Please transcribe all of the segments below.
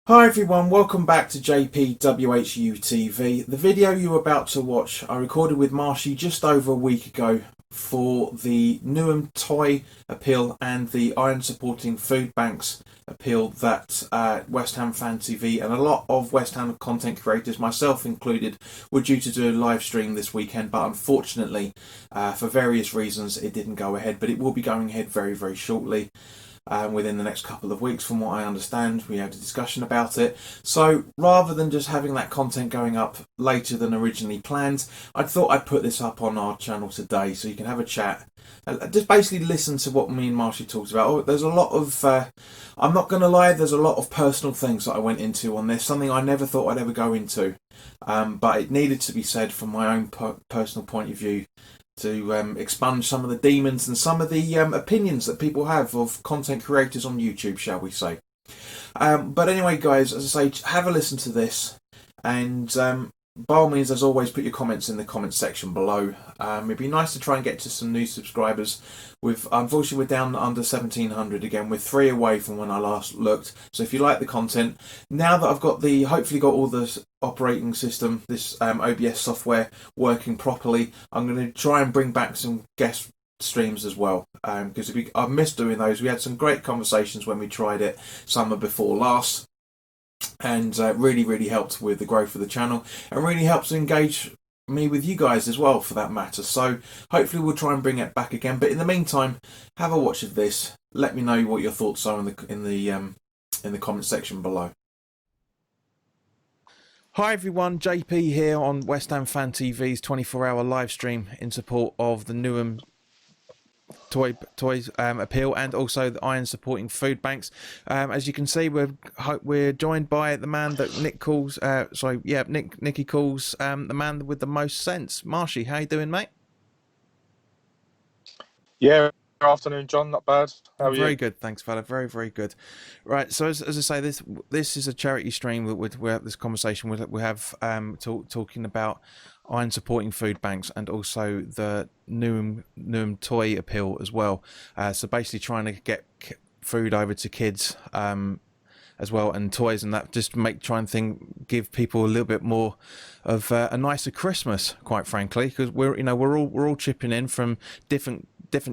Hi everyone, welcome back to WHU TV. The video you're about to watch I recorded with Marshy just over a week ago for the Newham Toy appeal and the Iron Supporting Food Banks appeal that West Ham Fan TV and a lot of West Ham content creators, myself included, were due to do a live stream this weekend, but unfortunately for various reasons it didn't go ahead, but it will be going ahead very, very shortly. Within the next couple of weeks, from what I understand. We had a discussion about it. So rather than just having that content going up later than originally planned, I thought I'd put this up on our channel today so you can have a chat. Just basically listen to what me and Marshy talked about. Oh, there's a lot of, I'm not going to lie, there's a lot of personal things that I went into on this, something I never thought I'd ever go into. But it needed to be said from my own personal point of view, to expunge some of the demons and some of the opinions that people have of content creators on YouTube, shall we say. But anyway, guys, as I say, have a listen to this, and by all means, as always, put your comments in the comment section below. It'd be nice to try and get to some new subscribers. Unfortunately, we're down under 1,700 again. We're 3 away from when I last looked. So if you like the content, now that I've got hopefully got all the operating system, this OBS software working properly, I'm going to try and bring back some guest streams as well, because I've missed doing those. We had some great conversations when we tried it summer before last, and really helped with the growth of the channel, and really helps to engage me with you guys as well, for that matter. So hopefully we'll try and bring it back again, but in the meantime, have a watch of this. Let me know what your thoughts are in the comment section below. Hi everyone, JP here on West Ham Fan TV's 24-hour live stream in support of the Newham Toys appeal and also the Iron Supporting Food Banks. As you can see, we're joined by the man that Nick calls, Nicky calls the man with the most sense. Marshy, how you doing, mate? Yeah, good afternoon, John. Not bad. How are you? Very good, thanks, fella. Very good. Right, so as I say, this is a charity stream that we're this conversation we have talking about Iron Supporting Food Banks and also the Newham Toy appeal as well. So basically trying to get food over to kids as well, and toys and that, just give people a little bit more of a nicer Christmas, quite frankly, because we're all chipping in from different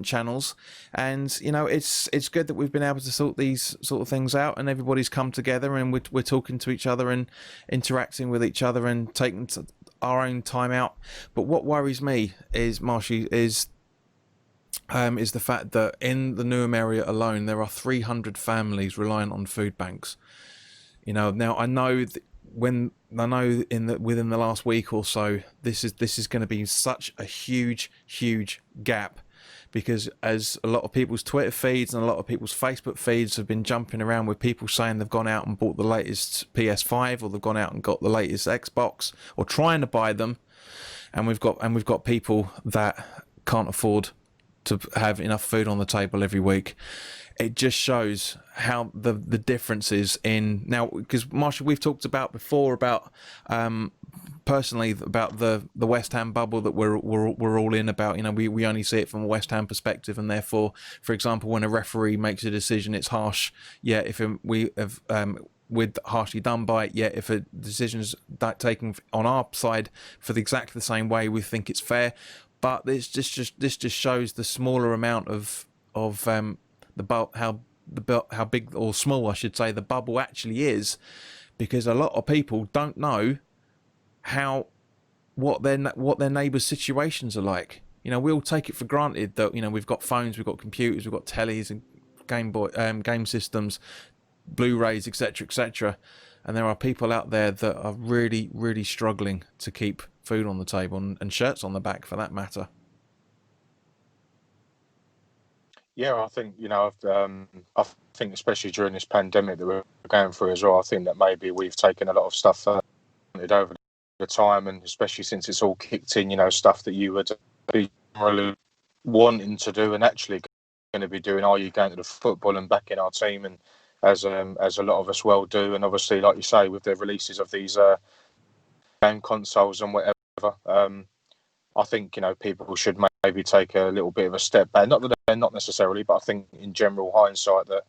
channels, and it's good that we've been able to sort these sort of things out, and everybody's come together, and we're talking to each other and interacting with each other and taking our own time out. But what worries me is, Marshy, is the fact that in the Newham area alone there are 300 families reliant on food banks. Now I know within the last week or so, this is going to be such a huge gap, because as a lot of people's Twitter feeds and a lot of people's Facebook feeds have been jumping around with people saying they've gone out and bought the latest PS5, or they've gone out and got the latest Xbox, or trying to buy them, and we've got people that can't afford to have enough food on the table every week. It just shows how the difference is in now, because Marshall, we've talked about before about personally about the West Ham bubble that we're all in about. We only see it from a West Ham perspective, and therefore, for example, when a referee makes a decision, it's harsh. Yeah, if we have we're harshly done by it. Yet if a decision is taken on our side for exactly the same way, we think it's fair. But this just shows the smaller amount of how big or small, I should say, the bubble actually is, because a lot of people don't know what their neighbours' situations are like. We all take it for granted that we've got phones, we've got computers, we've got tellies and game systems, Blu-rays, etc., and there are people out there that are really struggling to keep food on the table and shirts on the back, for that matter. Yeah, I think I think especially during this pandemic that we're going through as well, I think that maybe we've taken a lot of stuff for granted over the time, and especially since it's all kicked in, stuff that you would be really wanting to do and actually going to be doing. Are you going to the football and backing our team, and as a lot of us well do, and obviously, like you say, with the releases of these game consoles and whatever, I think people should maybe take a little bit of a step back. Not that they're not necessarily, but I think in general hindsight that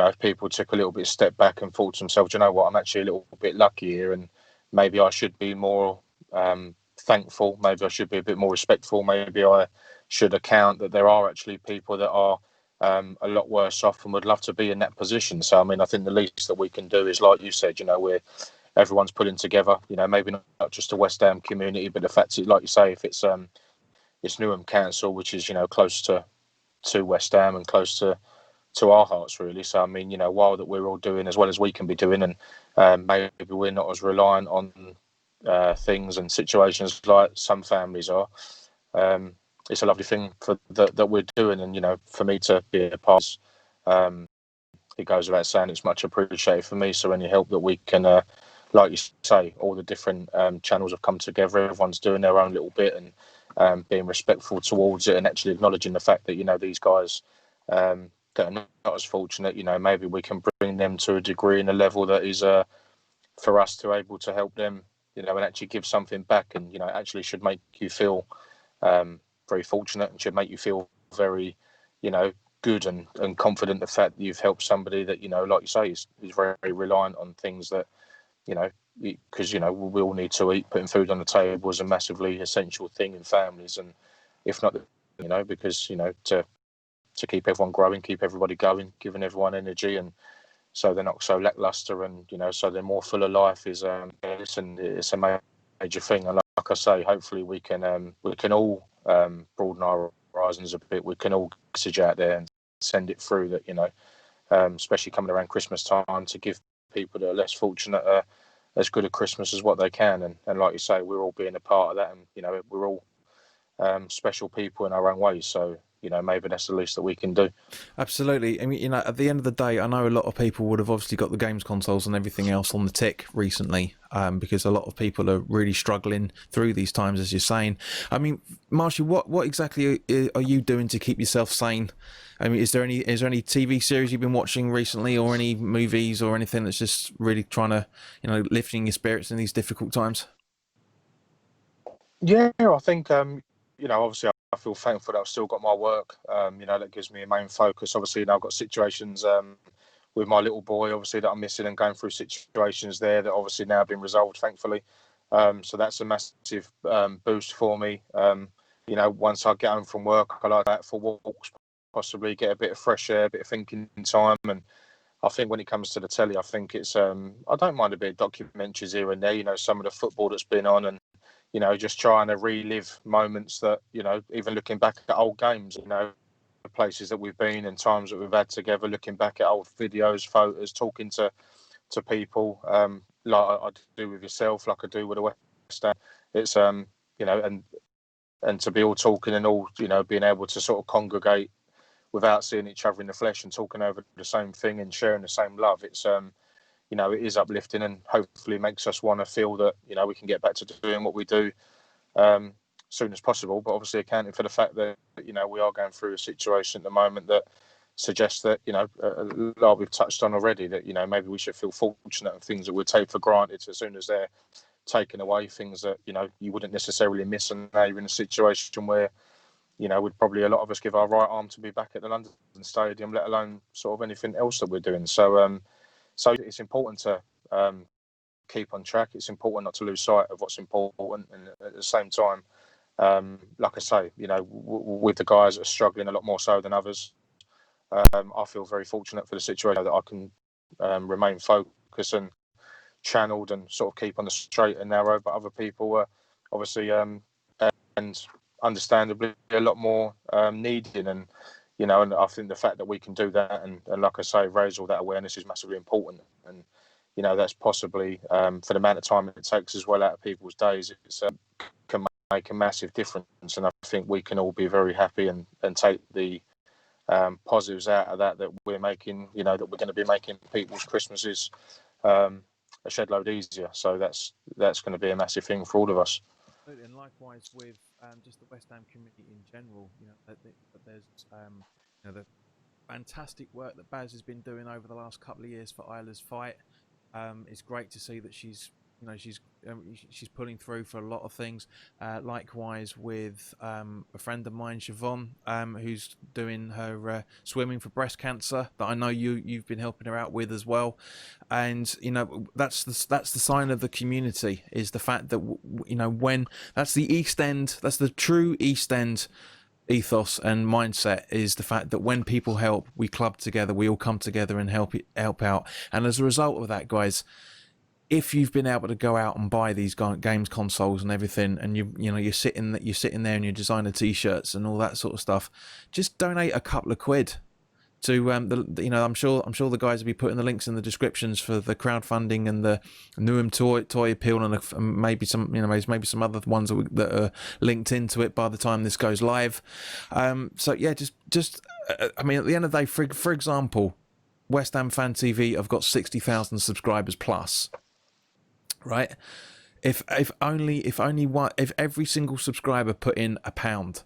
if people took a little bit step back and thought to themselves, you know what, I'm actually a little bit lucky here, and maybe I should be more thankful. Maybe I should be a bit more respectful. Maybe I should account that there are actually people that are a lot worse off and would love to be in that position. So, I mean, I think the least that we can do is, like you said, everyone's pulling together. Maybe not just the West Ham community, but the fact that, like you say, if it's Newham Council, which is close to West Ham and close to our hearts, really. So, I mean, while that we're all doing as well as we can be doing, and maybe we're not as reliant on things and situations like some families are. It's a lovely thing that we're doing, and for me to be a part. It goes without saying, it's much appreciated for me. So any help that we can, like you say, all the different channels have come together. Everyone's doing their own little bit and being respectful towards it, and actually acknowledging the fact that these guys that are not as fortunate, maybe we can bring them to a degree and a level that is for us to able to help them, and actually give something back, and actually should make you feel very fortunate, and should make you feel very, good and confident. The fact that you've helped somebody that like you say, is very, very reliant on things that because we all need to eat. Putting food on the table is a massively essential thing in families, and if not, because to keep everyone growing, keep everybody going, giving everyone energy, and so they're not so lackluster, and so they're more full of life. Is listen, it's a major thing, and like I say, hopefully we can all broaden our horizons a bit. We can all message out there and send it through that especially coming around Christmas time, to give people that are less fortunate as good a Christmas as what they can, and like you say, we're all being a part of that, and we're all special people in our own ways. So maybe that's the least that we can do. Absolutely. I mean, at the end of the day, I know a lot of people would have obviously got the games consoles and everything else on the tick recently, because a lot of people are really struggling through these times, as you're saying. I mean, Marshy, what exactly are you doing to keep yourself sane? I mean, is there any TV series you've been watching recently, or any movies or anything that's just really trying to, lifting your spirits in these difficult times? Yeah, I think obviously I feel thankful that I've still got my work. That gives me a main focus. Obviously, now I've got situations with my little boy, obviously, that I'm missing, and going through situations there that obviously now have been resolved, thankfully. So that's a massive boost for me. Once I get home from work, I like that for walks, possibly get a bit of fresh air, a bit of thinking time. And I think when it comes to the telly, I think it's I don't mind a bit of documentaries here and there. Some of the football that's been on, and just trying to relive moments that, even looking back at old games, the places that we've been and times that we've had together, looking back at old videos, photos, talking to people, like I do with yourself, like I do with the West Ham. It's, and to be all talking and all, being able to sort of congregate without seeing each other in the flesh and talking over the same thing and sharing the same love. It's, it is uplifting, and hopefully makes us want to feel that, we can get back to doing what we do soon as possible, but obviously accounting for the fact that we are going through a situation at the moment that suggests that like we've touched on already, that maybe we should feel fortunate, and things that we take for granted, as soon as they're taken away, things that you wouldn't necessarily miss, and now you're in a situation where would probably a lot of us give our right arm to be back at the London Stadium, let alone sort of anything else that we're doing. So so it's important to keep on track. It's important not to lose sight of what's important, and at the same time, like I say, with the guys that are struggling a lot more so than others, I feel very fortunate for the situation that I can remain focused and channeled and sort of keep on the straight and narrow. But other people are obviously and understandably a lot more needed, and and I think the fact that we can do that, and like I say, raise all that awareness is massively important. And that's possibly for the amount of time it takes as well out of people's days, it's can make a massive difference. And I think we can all be very happy and take the positives out of that we're making, that we're going to be making people's Christmases a shed load easier. So that's going to be a massive thing for all of us. And likewise with just the West Ham community in general, that there's the fantastic work that Baz has been doing over the last couple of years for Isla's Fight. It's great to see that she's she's pulling through for a lot of things. Likewise with a friend of mine, Siobhan, who's doing her swimming for breast cancer, that I know you've been helping her out with as well. And that's the sign of the community, is the fact that when that's the East End, that's the true East End ethos and mindset, is the fact that when people help, we club together, we all come together and help out. And as a result of that, guys, if you've been able to go out and buy these games consoles and everything, and you're sitting there and you designer t-shirts and all that sort of stuff, just donate a couple of quid to I'm sure the guys will be putting the links in the descriptions for the crowdfunding and the Newham toy appeal, and maybe some some other ones that are linked into it by the time this goes live. So yeah, just I mean, at the end of the day, for example, West Ham Fan TV have got 60,000 subscribers plus. Right, if every single subscriber put in £1,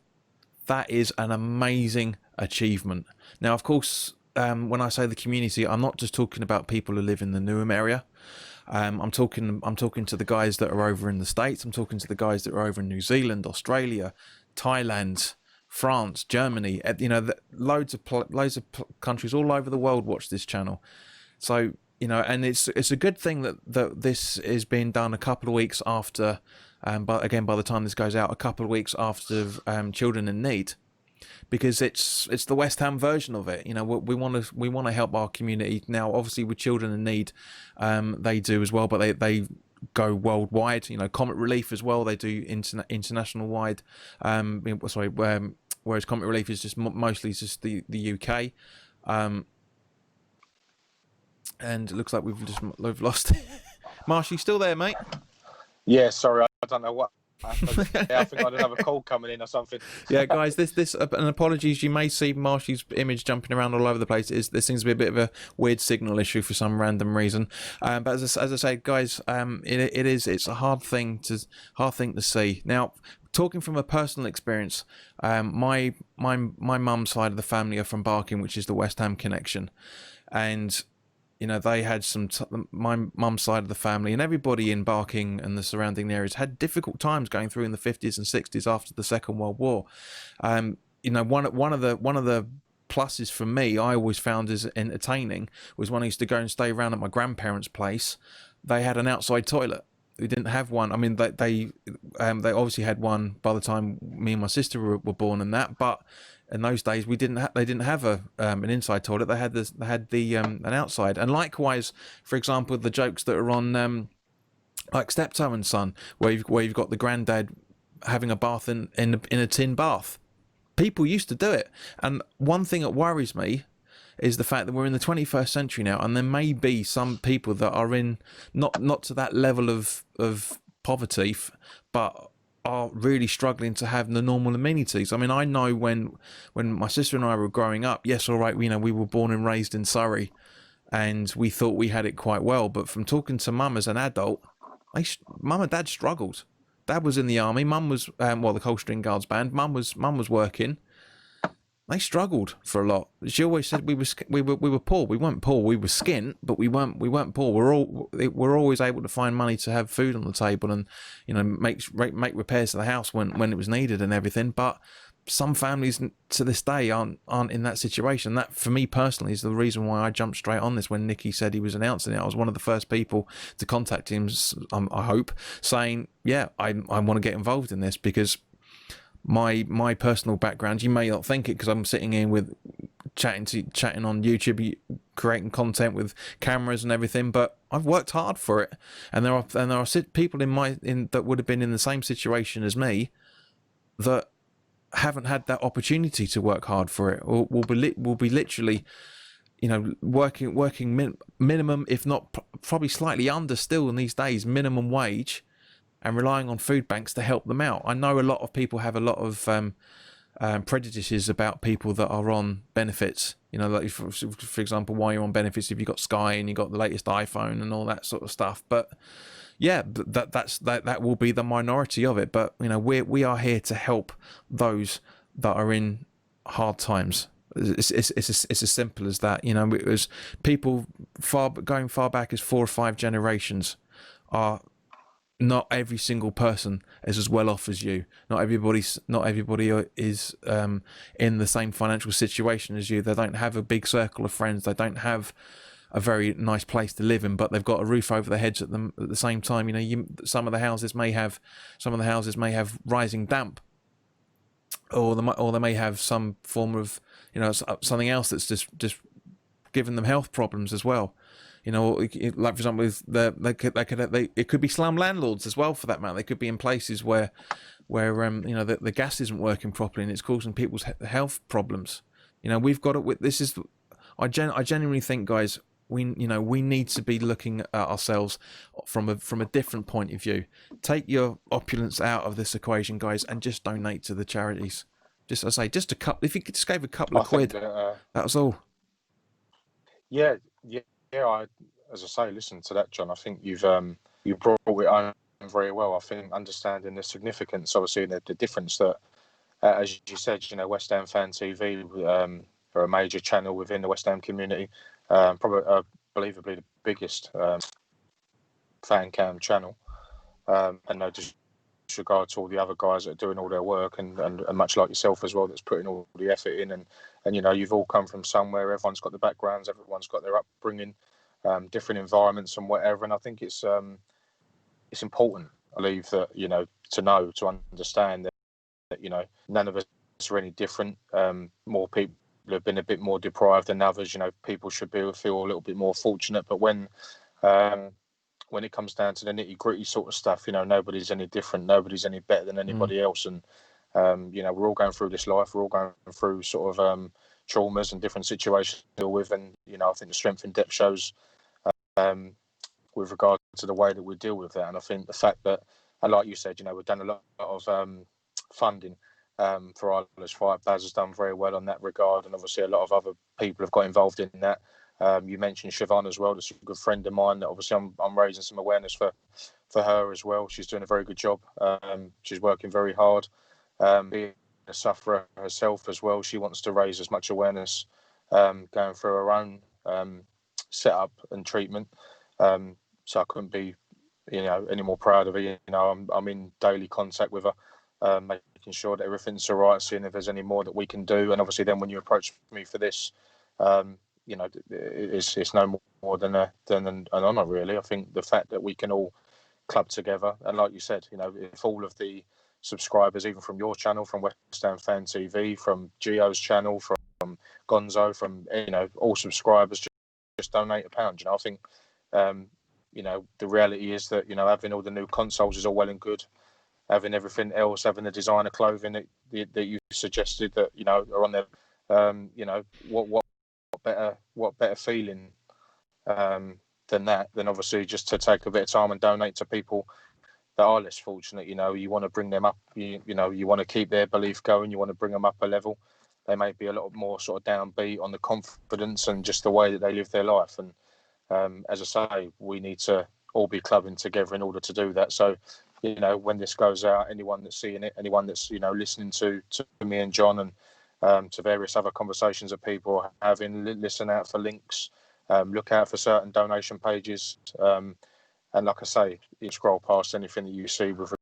that is an amazing achievement. Now, of course, when I say the community, I'm not just talking about people who live in the Newham area. I'm talking to the guys that are over in the States. I'm talking to the guys that are over in New Zealand, Australia, Thailand, France, Germany. Loads of countries all over the world watch this channel. So. And it's a good thing that this is being done a couple of weeks after, but again, by the time this goes out, a couple of weeks after Children in Need, because it's the West Ham version of it. We want to help our community now. Obviously, with Children in Need, they do as well, but they go worldwide. Comet Relief as well. They do international wide. Whereas Comet Relief is just mostly just the UK. And it looks like we've lost it. Marshy, still there, mate? Yeah, sorry, I don't know what happened. I think I had another call coming in or something. Yeah, guys, this and apologies, you may see Marshy's image jumping around all over the place. There seems to be a bit of a weird signal issue for some random reason. But as I say, guys, it's a hard thing to see. Now, talking from a personal experience, my mum's side of the family are from Barking, which is the West Ham connection, and they had my mum's side of the family, and everybody in Barking and the surrounding areas had difficult times going through in the 50s and 60s after the Second World War. One of the pluses for me, I always found as entertaining, was when I used to go and stay around at my grandparents' place. They had an outside toilet. We didn't have one. I mean, they obviously had one by the time me and my sister were born and that, but in those days they didn't have an inside toilet. They had an outside. And likewise, for example, the jokes that are on like Steptoe and Son, where you've got the granddad having a bath in a tin bath. People used to do it. And one thing that worries me is the fact that we're in the 21st century now, and there may be some people that are in not to that level of poverty, but are really struggling to have the normal amenities. I mean, I know when my sister and I were growing up, yes, all right, we were born and raised in Surrey, and we thought we had it quite well. But from talking to mum as an adult, mum and dad struggled. Dad was in the army. Mum was the Coldstream Guards band. Mum was working. They struggled for a lot. She always said we were poor. We weren't poor. We were skint, but we weren't poor. We're always able to find money to have food on the table and make repairs to the house when it was needed and everything. But some families to this day aren't in that situation. That, for me personally, is the reason why I jumped straight on this when Nicky said he was announcing it. I was one of the first people to contact him. I hope, saying, yeah, I want to get involved in this, because my personal background, you may not think it because I'm sitting here with chatting on YouTube, creating content with cameras and everything, but I've worked hard for it, and there are people that would have been in the same situation as me that haven't had that opportunity to work hard for it, or will be literally working minimum, if not probably slightly under still in these days, minimum wage, and relying on food banks to help them out. I know a lot of people have a lot of prejudices about people that are on benefits. Like for example, why you're on benefits if you've got Sky and you've got the latest iPhone and all that sort of stuff. But yeah, that will be the minority of it. But we are here to help those that are in hard times. It's as simple as that. It was people going far back as 4 or 5 generations are not every single person is as well off as you. Not everybody is in the same financial situation as you. They don't have a big circle of friends. They don't have a very nice place to live in, but they've got a roof over their heads at the same time. Some of the houses may have rising damp, or they may have some form of something else that's just giving them health problems as well. Like for example, it could be slum landlords as well, for that matter. They could be in places where the gas isn't working properly and it's causing people's health problems. We've got it. This is, I genuinely think, guys, we need to be looking at ourselves from a different point of view. Take your opulence out of this equation, guys, and just donate to the charities. Just, I say, just a couple. If you just gave a couple of quid, that was all. Yeah. As I say, listen to that, John. I think you brought it home very well. I think understanding the significance, obviously, the difference that, as you said, West Ham Fan TV are a major channel within the West Ham community, probably believably the biggest fan cam channel, and no disregard to all the other guys that are doing all their work, and much like yourself as well, that's putting all the effort in, and you've all come from somewhere. Everyone's got the backgrounds, everyone's got their upbringing, different environments and whatever, and I think it's important, I believe, that to understand that none of us are any different. More people have been a bit more deprived than others. People should feel a little bit more fortunate, but when it comes down to the nitty-gritty sort of stuff, nobody's any different, nobody's any better than anybody else, and we're all going through this life, we're all going through sort of traumas and different situations to deal with, and I think the Strength in Depth shows with regard to the way that we deal with that. And I think the fact that, and like you said, we've done a lot of funding for Ireland's Fight. Baz has done very well on that regard, and obviously a lot of other people have got involved in that. You mentioned Siobhan as well. That's a good friend of mine. That obviously I'm raising some awareness for her as well. She's doing a very good job. She's working very hard. Being a sufferer herself as well, she wants to raise as much awareness going through her own setup and treatment. So I couldn't be any more proud of her. I'm in daily contact with her, making sure that everything's all right, seeing if there's any more that we can do. And obviously then when you approach me for this, it's no more than an honour, really. I think the fact that we can all club together, and like you said, if all of the subscribers, even from your channel, from West Ham Fan TV, from Gio's channel, from Gonzo, from all subscribers, just donate £1. I think the reality is that having all the new consoles is all well and good, having everything else, having the designer clothing that you suggested that are on there, what better feeling than that, than obviously just to take a bit of time and donate to people that are less fortunate. You want to bring them up, you want to keep their belief going, you want to bring them up a level. They may be a lot more sort of downbeat on the confidence and just the way that they live their life. And as I say, we need to all be clubbing together in order to do that. So when this goes out, anyone that's seeing it, anyone that's listening to me and John, and to various other conversations that people are having, listen out for links, look out for certain donation pages, and like I say, you scroll past anything that you see with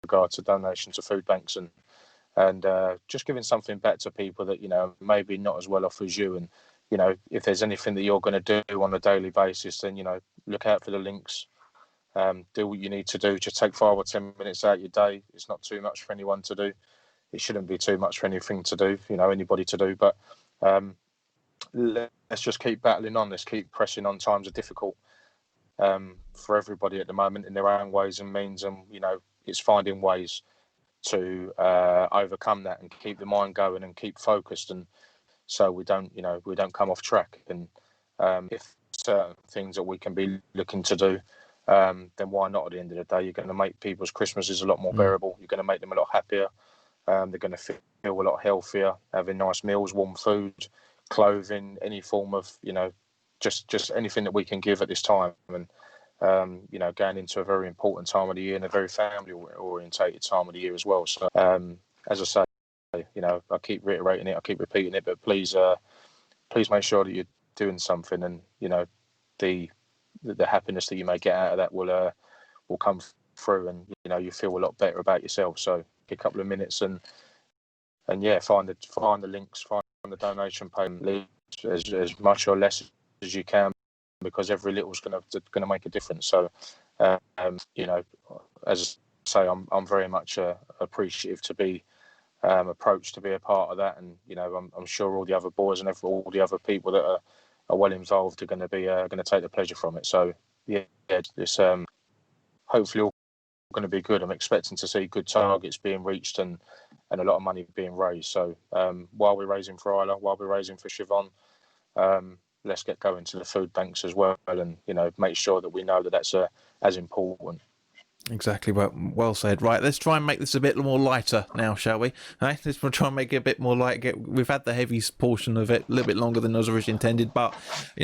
regard to donations to food banks, and just giving something back to people that maybe not as well off as you. And if there's anything that you're going to do on a daily basis, then look out for the links. Do what you need to do. Just take 5 or 10 minutes out of your day. It's not too much for anyone to do. It shouldn't be too much for anything to do, anybody to do. But let's just keep battling on. Let's keep pressing on. Times are difficult for everybody at the moment in their own ways and means, and it's finding ways to overcome that and keep the mind going and keep focused, and so we don't come off track. And if certain things that we can be looking to do, then why not? At the end of the day, you're going to make people's Christmases a lot more bearable. You're going to make them a lot happier. They're going to feel a lot healthier, having nice meals, warm food, clothing, any form of just anything that we can give at this time. And going into a very important time of the year and a very family orientated time of the year as well. So as I say, I keep reiterating it, I keep repeating it, but please make sure that you're doing something, and the happiness that you may get out of that will come through, and you feel a lot better about yourself. So a couple of minutes and yeah, find the links, find the donation payment as much or less as you can, because every little is going to make a difference. So as I say, I'm very much appreciative to be approached to be a part of that, and I'm sure all the other boys and all the other people that are well involved are going to be going to take the pleasure from it. So yeah, it's hopefully all going to be good. I'm expecting to see good targets being reached and a lot of money being raised. So while we're raising for Isla, while we're raising for Siobhan, let's get going to the food banks as well, and make sure that we know that that's as important. Exactly, well said. Right, let's try and make this a bit more lighter now, shall we? Hey, let's try and make it a bit more light. We've had the heavy portion of it a little bit longer than I was originally intended, but I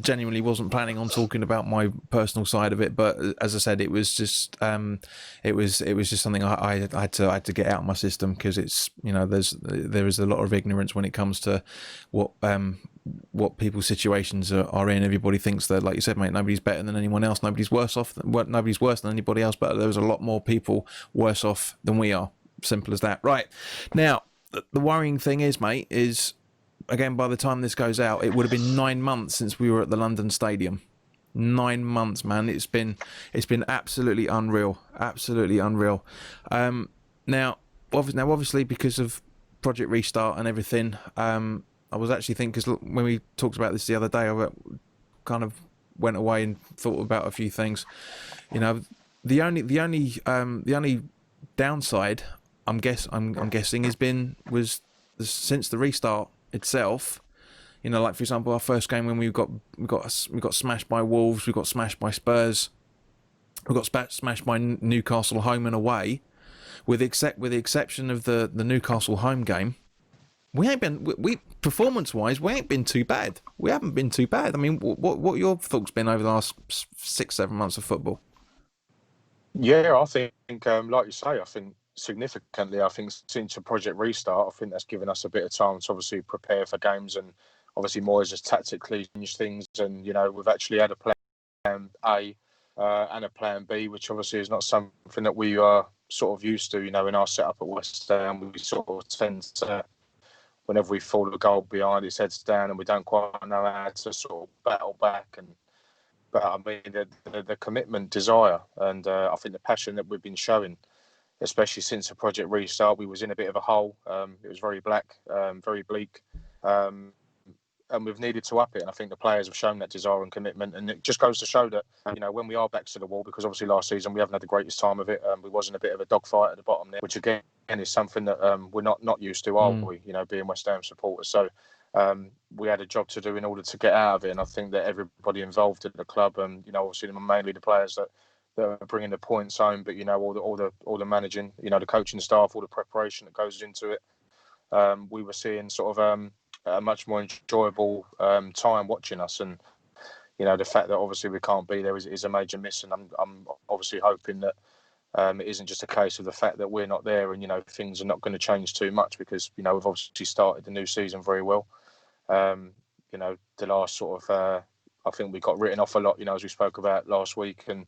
genuinely wasn't planning on talking about my personal side of it. But as I said, it was just just something I had to get out of my system, because it's there is a lot of ignorance when it comes to what people's situations are in. Everybody thinks that, like you said, mate, nobody's better than anyone else. Nobody's worse than anybody else, but there's a lot more people worse off than we are. Simple as that. Right. Now, the worrying thing is, mate, is, again, by the time this goes out, it would have been 9 months since we were at the London Stadium. 9 months, man. It's been absolutely unreal. Absolutely unreal. Now, obviously, because of Project Restart and everything, I was actually thinking, because when we talked about this the other day, I kind of went away and thought about a few things. The only downside I'm guessing was since the restart itself. Like, for example, our first game when we got smashed by Wolves, we got smashed by Spurs, we got smashed by Newcastle home and away. With the exception of the Newcastle home game, we performance-wise, we ain't been too bad. We haven't been too bad. I mean, what your thoughts been over the last 6-7 months of football? Yeah, I think, like you say, I think significantly, since the Project Restart, I think that's given us a bit of time to obviously prepare for games, and obviously Moyes has tactically changed things, and we've actually had a plan A and a plan B, which obviously is not something that we are sort of used to. In our setup at West Ham, we sort of tend to, whenever we fall a goal behind, it's heads down, and we don't quite know how to sort of battle back. But I mean, the commitment, desire, and I think the passion that we've been showing, especially since the Project Restart, we was in a bit of a hole. It was very black, very bleak, and we've needed to up it. And I think the players have shown that desire and commitment. And it just goes to show that, when we are backs to the wall, because obviously last season we haven't had the greatest time of it. We was in a bit of a dogfight at the bottom there, which again is something that we're not used to, are we? Being West Ham supporters. So we had a job to do in order to get out of it. And I think that everybody involved at the club, and obviously mainly the players that are bringing the points home, but all the managing, the coaching staff, all the preparation that goes into it. We were seeing sort of a much more enjoyable time watching us, and the fact that obviously we can't be there is a major miss. And I'm obviously hoping that it isn't just a case of the fact that we're not there, and things are not going to change too much, because we've obviously started the new season very well. The last sort of I think we got written off a lot, as we spoke about last week, and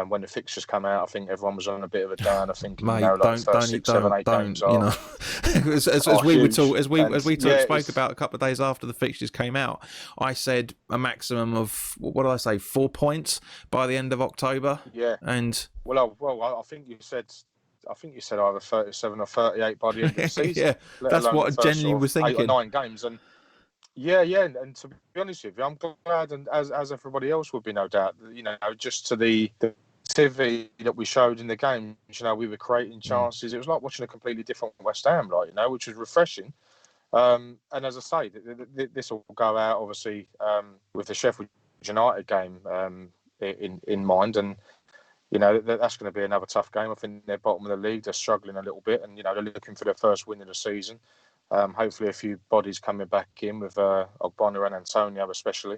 when the fixtures come out, I think everyone was on a bit of a down. I think, mate, like the first 6, 7, 8 games are, as we huge. Spoke about a couple of days after the fixtures came out. I said a maximum of, what did I say, 4 points by the end of October. Yeah, and I think you said either 37 or 38 by the end of the season. Yeah, that's what I genuinely was thinking. 8 or 9 games, and and to be honest with you, I'm glad, and as everybody else would be, no doubt, just to the activity that we showed in the game. We were creating chances. It was like watching a completely different West Ham, which was refreshing. And as I say, this will go out obviously with the Sheffield United game in mind, and that's going to be another tough game. I think they're bottom of the league. They're struggling a little bit, and they're looking for their first win of the season. Hopefully a few bodies coming back in with Ogbonna and Antonio especially.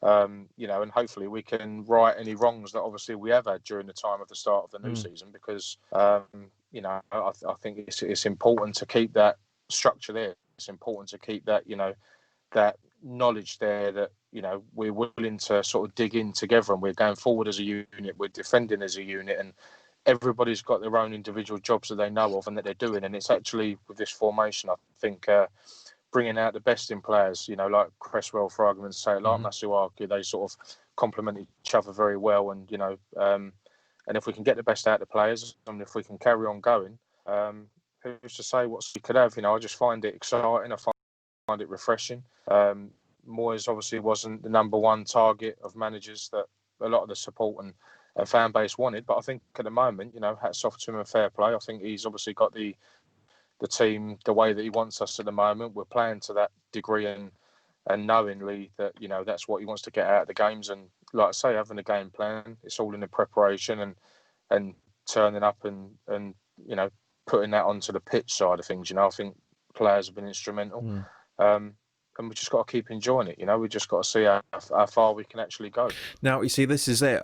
And hopefully we can right any wrongs that obviously we have had during the time of the start of the new season, because I think it's important to keep that structure there. It's important to keep that that knowledge there, that we're willing to sort of dig in together, and we're going forward as a unit, we're defending as a unit, and everybody's got their own individual jobs that they know of and that they're doing. And it's actually, with this formation, I think, bringing out the best in players, like Cresswell, for argument's sake, like Masuaku, they sort of complement each other very well. And, and if we can get the best out of the players, and if we can carry on going, who's to say what we could have? I just find it exciting. I find it refreshing. Moyes obviously wasn't the number one target of managers that a lot of the support and fan base wanted, but I think at the moment, hats off to him and fair play. I think he's obviously got the team the way that he wants us at the moment. We're playing to that degree and knowingly that that's what he wants to get out of the games. And like I say, having a game plan, it's all in the preparation and turning up and putting that onto the pitch side of things. I think players have been instrumental. And we just got to keep enjoying it. We just got to see how far we can actually go. Now, you see, this is it.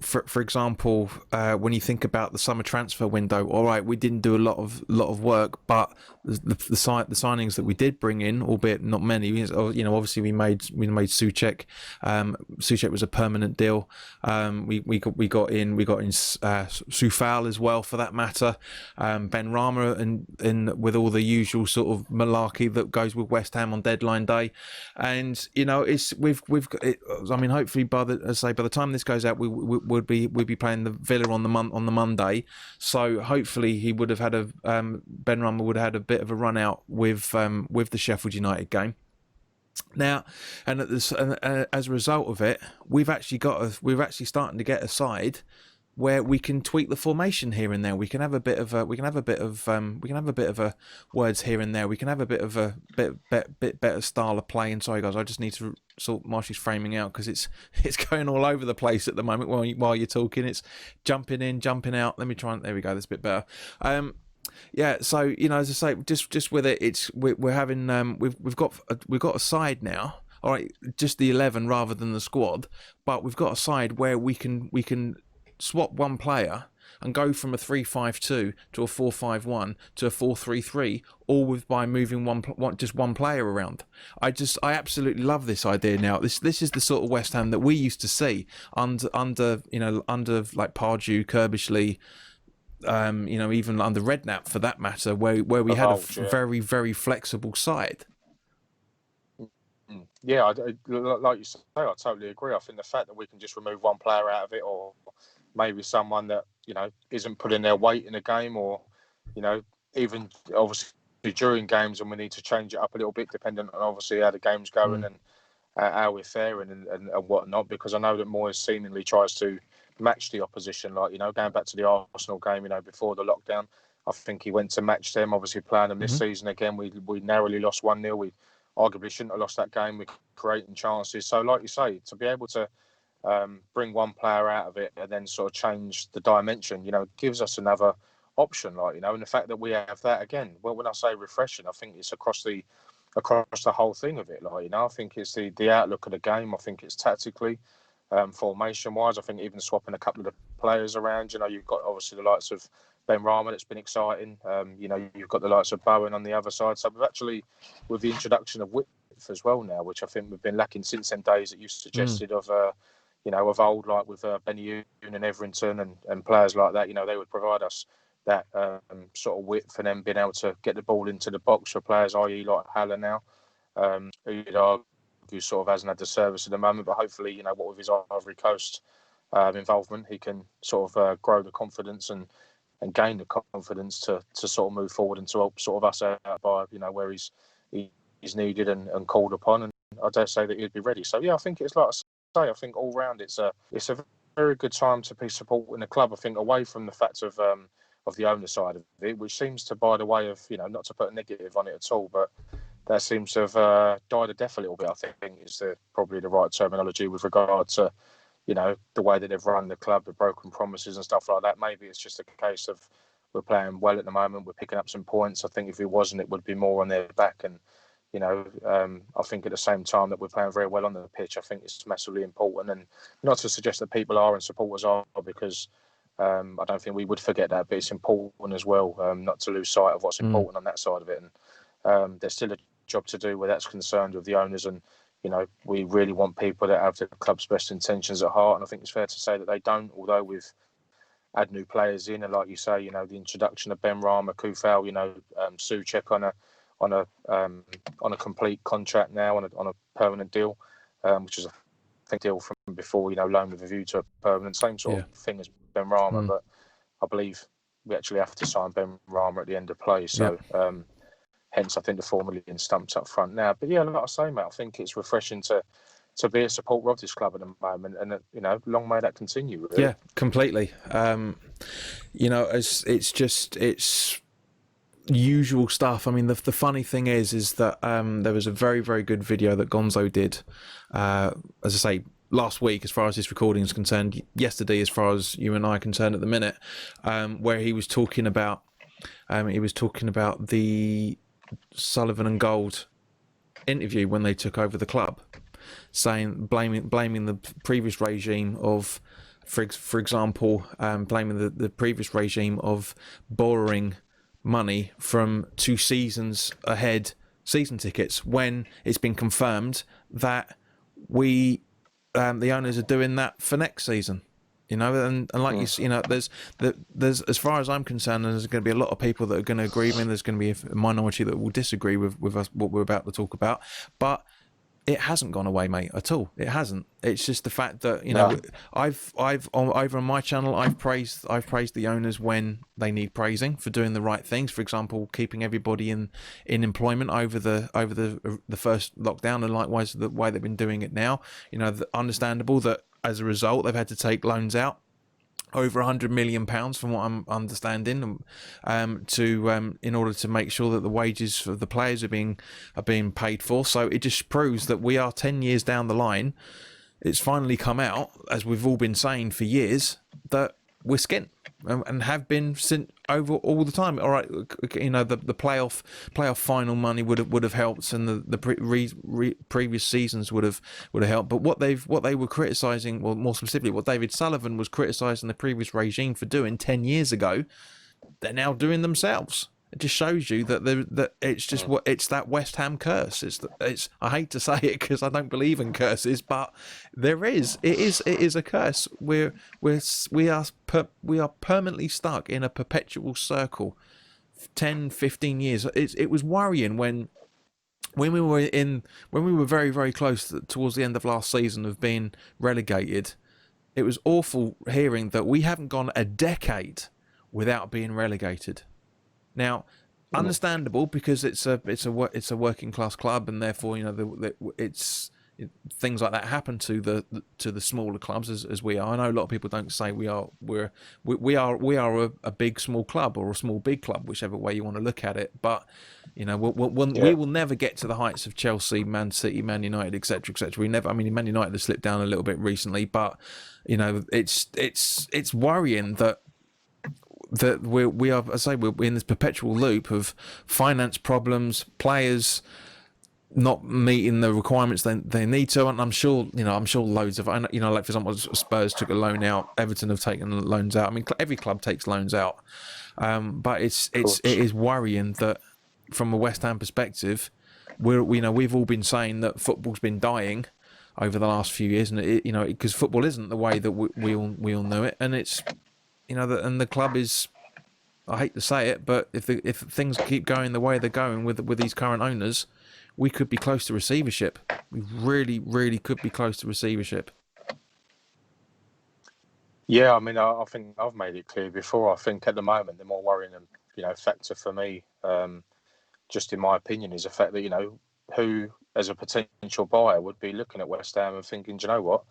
For example, when you think about the summer transfer window, all right, we didn't do a lot of work, but the signings that we did bring in, albeit not many, obviously we made Souček. Souček was a permanent deal. We got in Soufal as well, for that matter. Ben Rama and with all the usual sort of malarkey that goes with West Ham on deadline day, and we've got it. I mean, hopefully by the time this goes out, we'd be playing the Villa on the Monday, so hopefully he would have had Ben Rama would have had a bit of a run out with the Sheffield United game. Now, and as a result of it, we're actually starting to get a side where we can tweak the formation here and there. We can have a bit of a words here and there. We can have a bit of a bit better style of play. And sorry guys, I just need to sort Marshy's framing out because it's going all over the place at the moment while you're talking. It's jumping in, jumping out. Let me try and there we go. That's a bit better. Yeah, so as I say, just with it, we're having we've got a side now. All right, just the 11 rather than the squad, but we've got a side where we can swap one player and go from a 3-5-2 to a 4-5-1 to a 4-3-3, all by moving one player around. I absolutely love this idea now. This is the sort of West Ham that we used to see under like Pardew, Kerbishley, even under Redknapp for that matter, where we had a very, very flexible side. Yeah, like you say, I totally agree. I think the fact that we can just remove one player out of it, or maybe someone that isn't putting their weight in a game, or even obviously during games, and we need to change it up a little bit depending on obviously how the game's going and how we're faring and whatnot. Because I know that Moyes seemingly tries to match the opposition, like going back to the Arsenal game, before the lockdown. I think he went to match them. Obviously, playing them this season again, we narrowly lost 1-0. We arguably shouldn't have lost that game. We're creating chances. So, like you say, to be able to bring one player out of it and then sort of change the dimension, gives us another option. And the fact that we have that again. Well, when I say refreshing, I think it's across the whole thing of it. I think it's the outlook of the game. I think it's tactically, formation wise. I think even swapping a couple of the players around. You've got obviously the likes of Ben Rama, that's been exciting. You've got the likes of Bowen on the other side. So we've actually, with the introduction of width as well now, which I think we've been lacking since them days that you suggested of old, like with Benny and Everington and players like that. They would provide us that sort of width and then being able to get the ball into the box for players, i.e. like Haller now, who sort of hasn't had the service at the moment, but hopefully, what with his Ivory Coast involvement, he can sort of grow the confidence and gain the confidence to sort of move forward and to help sort of us out by where he's needed and called upon. And I dare say that he'd be ready. So yeah, I think it's like I say, I think all round it's a very good time to be supporting the club. I think away from the fact of the owner side of it, which seems to, by the way of not to put a negative on it at all, but that seems to have died a death a little bit. I think is probably the right terminology with regard to the way that they've run the club, the broken promises and stuff like that. Maybe it's just a case of we're playing well at the moment, we're picking up some points. I think if it wasn't, it would be more on their back. And I think at the same time that we're playing very well on the pitch, I think it's massively important. And not to suggest that people are and supporters are, because I don't think we would forget that, but it's important as well not to lose sight of what's important on that side of it. And there's still a job to do where that's concerned with the owners and we really want people that have the club's best intentions at heart, and I think it's fair to say that they don't. Although we've had new players in, and like you say, the introduction of Ben Rama, Kufal, Souček on a complete contract now, on a permanent deal, which is a deal from before, loan with a view to a permanent, same sort of thing as Ben Rama, but I believe we actually have to sign Ben Rama at the end of play. So hence I think the $4 million stumped up front now. But yeah, like I say, mate, I think it's refreshing to be a supporter of this club at the moment, and long may that continue. Really. Yeah, completely. It's usual stuff. I mean, the funny thing is that there was a very, very good video that Gonzo did, as I say, last week as far as this recording is concerned, yesterday as far as you and I are concerned at the minute, where he was talking about the Sullivan and Gold interview when they took over the club, blaming the previous regime of, for example, blaming the previous regime of borrowing money from 2 seasons ahead season tickets, when it's been confirmed that the owners are doing that for next season. And like there's as far as I'm concerned, there's going to be a lot of people that are going to agree with me. There's going to be a minority that will disagree with us, what we're about to talk about, but it hasn't gone away, mate, at all. It hasn't. It's just the fact that I've over on my channel, I've praised the owners when they need praising for doing the right things. For example, keeping everybody in employment over the first lockdown, and likewise the way they've been doing it now. Understandable that as a result they've had to take loans out, over £100 million from what I'm understanding, in order to make sure that the wages of the players are being paid for. So it just proves that we are 10 years down the line. It's finally come out, as we've all been saying for years, that we're skint and have been since over all the time. All right, the playoff final money would have helped, and the previous seasons would have helped. But what they were criticising, well, more specifically, what David Sullivan was criticising the previous regime for doing 10 years ago, they're now doing themselves. It just shows you that it's just it's that West Ham curse. It's I hate to say it because I don't believe in curses, but it is a curse. We are permanently stuck in a perpetual circle. 10, 15 years. It was worrying when we were very, very close towards the end of last season of being relegated. It was awful hearing that we haven't gone a decade without being relegated. Now, understandable, because it's a working class club, and therefore things like that happen to the smaller clubs as we are. I know a lot of people don't say we are a big small club or a small big club, whichever way you want to look at it. But we will never get to the heights of Chelsea, Man City, Man United, etc., etc. We never. I mean, Man United has slipped down a little bit recently, but it's worrying that we are, as I say, we're in this perpetual loop of finance problems, players not meeting the requirements they need to, and I'm sure loads of, like for example, Spurs took a loan out, Everton have taken loans out. I mean, every club takes loans out, but it is worrying that from a West Ham perspective, we've all been saying that football's been dying over the last few years, and because football isn't the way that we all know it, and it's. And the club is, I hate to say it, but if things keep going the way they're going with these current owners, we could be close to receivership. We really, really could be close to receivership. Yeah, I mean, I think I've made it clear before. I think at the moment the more worrying factor for me, just in my opinion, is the fact that who as a potential buyer would be looking at West Ham and thinking, do you know what?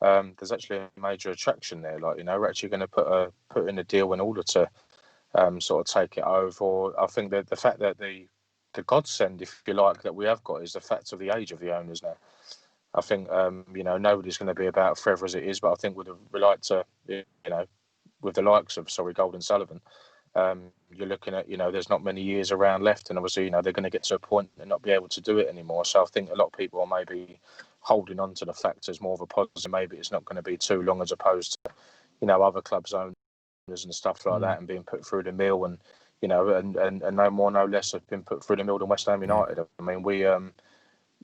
There's actually a major attraction there. Like, we're actually going to put in a deal in order to sort of take it over. Or I think that the fact that the godsend, if you like, that we have got is the fact of the age of the owners now. I think nobody's going to be about forever as it is, but I think we like to, with the likes of Gold and Sullivan, you're looking at there's not many years around left, and obviously they're going to get to a point and not be able to do it anymore. So I think a lot of people are maybe holding on to the fact as more of a positive. Maybe it's not going to be too long, as opposed to other clubs owners and stuff like that, and being put through the mill, and and no more no less have been put through the mill than West Ham United. I mean,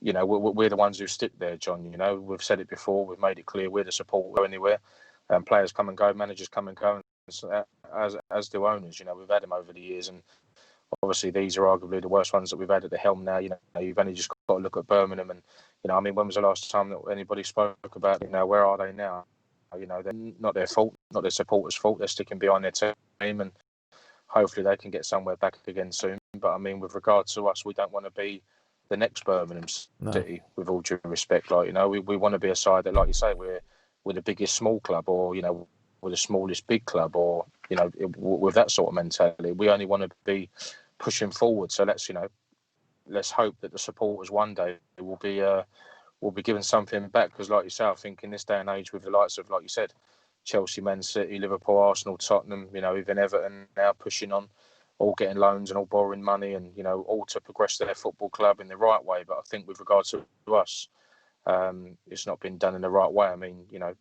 you know, we're the ones who stick there, John. You know, we've said it before, we've made it clear we're the support, go anywhere. Players come and go, managers come and go, as do owners. You know, we've had them over the years, and obviously these are arguably the worst ones that we've had at the helm now. You know, you've only just got to look at Birmingham, and you know, I mean, when was the last time that anybody spoke about, you know, where are they now? You know, they're not their fault, not their supporters' fault. They're sticking behind their team, and hopefully they can get somewhere back again soon. But I mean, with regard to us, we don't want to be the next Birmingham City, with all due respect. Like, you know, we want to be a side that, like you say, we're the biggest small club, or, you know, we're the smallest big club, or, you know, with that sort of mentality. We only want to be pushing forward. So let's, you know, let's hope that the supporters one day will be given something back. Because, like you say, I think in this day and age, with the likes of, like you said, Chelsea, Man City, Liverpool, Arsenal, Tottenham, you know, even Everton now pushing on, all getting loans and all borrowing money, and, you know, all to progress their football club in the right way. But I think with regards to us, it's not been done in the right way. I mean, you know,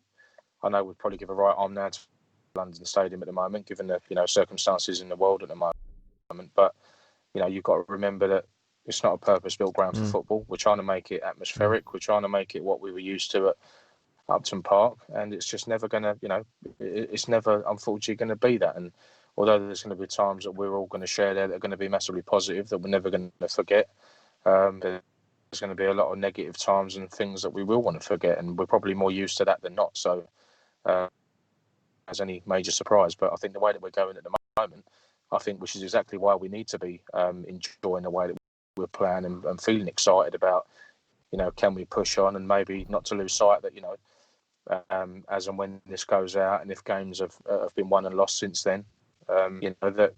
I know we'd probably give a right arm now to London Stadium at the moment, given the, you know, circumstances in the world at the moment. But, you know, you've got to remember that it's not a purpose-built ground for football. We're trying to make it atmospheric. We're trying to make it what we were used to at Upton Park, and it's just never going to, you know, it's never, unfortunately, going to be that. And although there's going to be times that we're all going to share there that are going to be massively positive, that we're never going to forget, there's going to be a lot of negative times and things that we will want to forget, and we're probably more used to that than not. So, as any major surprise, but I think the way that we're going at the moment, I think, which is exactly why we need to be enjoying the way that we're playing, and feeling excited about, you know, can we push on, and maybe not to lose sight that, you know, as and when this goes out, and if games have been won and lost since then, you know, that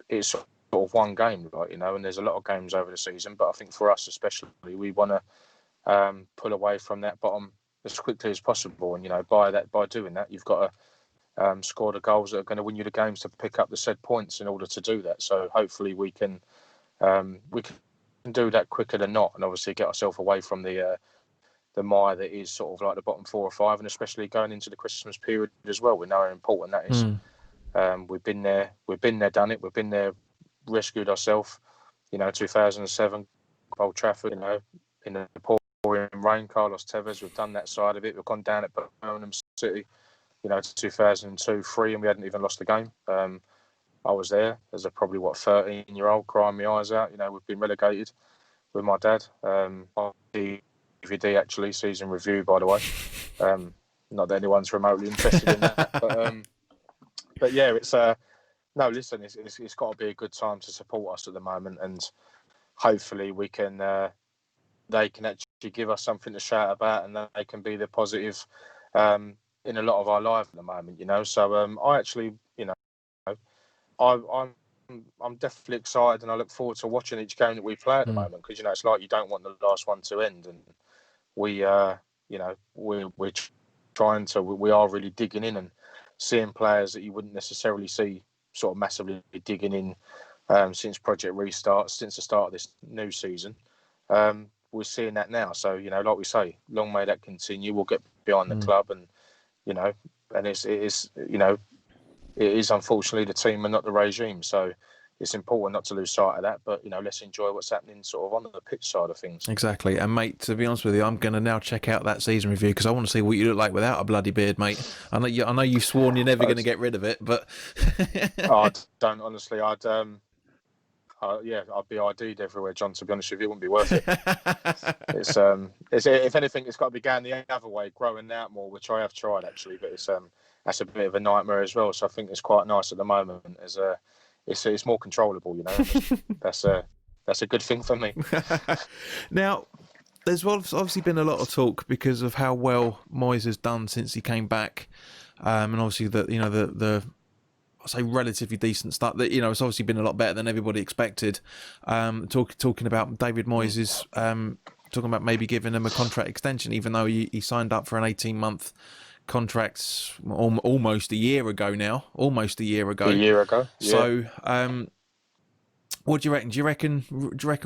it's sort of one game, right? You know, and there's a lot of games over the season, but I think for us especially, we want to pull away from that bottom as quickly as possible. And, you know, by doing that, you've got to score the goals that are going to win you the games to pick up the said points in order to do that. So hopefully we can do that quicker than not, and obviously get ourselves away from the mire that is sort of like the bottom 4 or 5, and especially going into the Christmas period as well. We know how important that is. We've been there, done it. We've been there, rescued ourselves. You know, 2007, Old Trafford. You know, in the pouring rain, Carlos Tevez. We've done that side of it. We've gone down at Birmingham City. You know, 2002-3, and we hadn't even lost the game. I was there as a probably 13-year-old, crying my eyes out. You know, we've been relegated with my dad. DVD actually, season review, by the way. Not that anyone's remotely interested in that, but yeah, it's no. Listen, it's got to be a good time to support us at the moment, and hopefully we can. They can actually give us something to shout about, and they can be the positive in a lot of our life at the moment. You know, so I actually, you know, I'm definitely excited, and I look forward to watching each game that we play at the moment, because, you know, it's like you don't want the last one to end, and we you know, we're trying to, we are really digging in and seeing players that you wouldn't necessarily see sort of massively digging in since Project Restart, since the start of this new season. We're seeing that now. So, you know, like we say, long may that continue. We'll get behind the club, and, you know, and it is, you know, it is unfortunately the team and not the regime. So it's important not to lose sight of that. But, you know, let's enjoy what's happening sort of on the pitch side of things. Exactly. And, mate, to be honest with you, I'm going to now check out that season review, because I want to see what you look like without a bloody beard, mate. I know you've sworn you're never going to get rid of it, but I don't, honestly. I'd be ID'd everywhere, John. To be honest with you, it wouldn't be worth it. It's if anything, it's got to be going the other way, growing out more, which I have tried actually, but that's a bit of a nightmare as well. So I think it's quite nice at the moment. It's more controllable, you know. That's a good thing for me. Now, there's obviously been a lot of talk because of how well Moyes has done since he came back, and obviously the I say relatively decent start. That, you know, it's obviously been a lot better than everybody expected. Talking about David Moyes is talking about maybe giving him a contract extension, even though he signed up for an 18-month contract almost a year ago now. Almost a year ago. A year ago. Yeah. So, what do you reckon? Do you reckon